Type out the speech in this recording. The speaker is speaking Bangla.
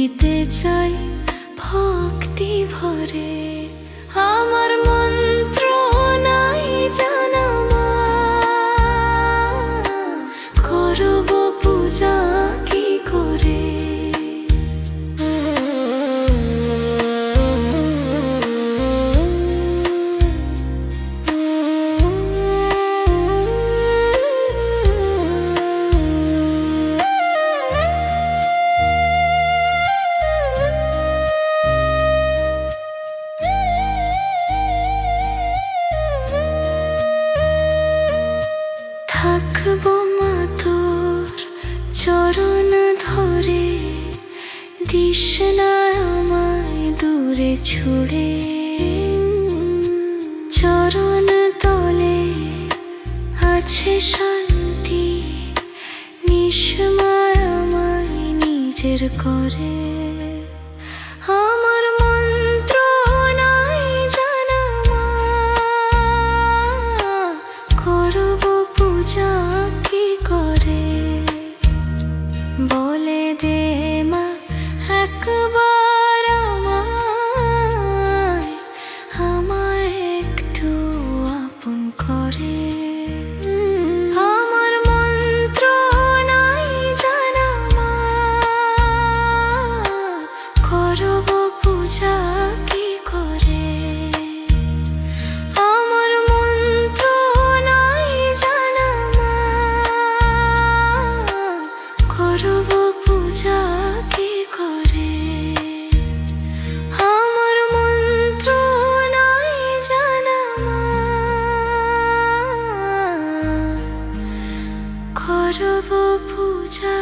দিতে চাই ভক্তি ভরে। আমার মন্ত্র নাই জানা মা, করব পূজা কি করে। থাকবো মা তোর চরণ ধরে, দিস না আমায় দূরে ছুড়ে। চরণ তলে আছে শান্তি, নিঃসময় আমায় নিজের করে। আমার মন্ত্র নাই জানা মা, করব পূজা কি করে। বলে দে মা একবার আমায়, আমায় একটু আপন করে। আমার মন্ত্র নাই জানা মা, করব পূজা কি করে। আমার মন্ত্র নাই জানা মা, করব পূজা কি করে। আমার মন্ত্র নাই জানা মা, করব পূজা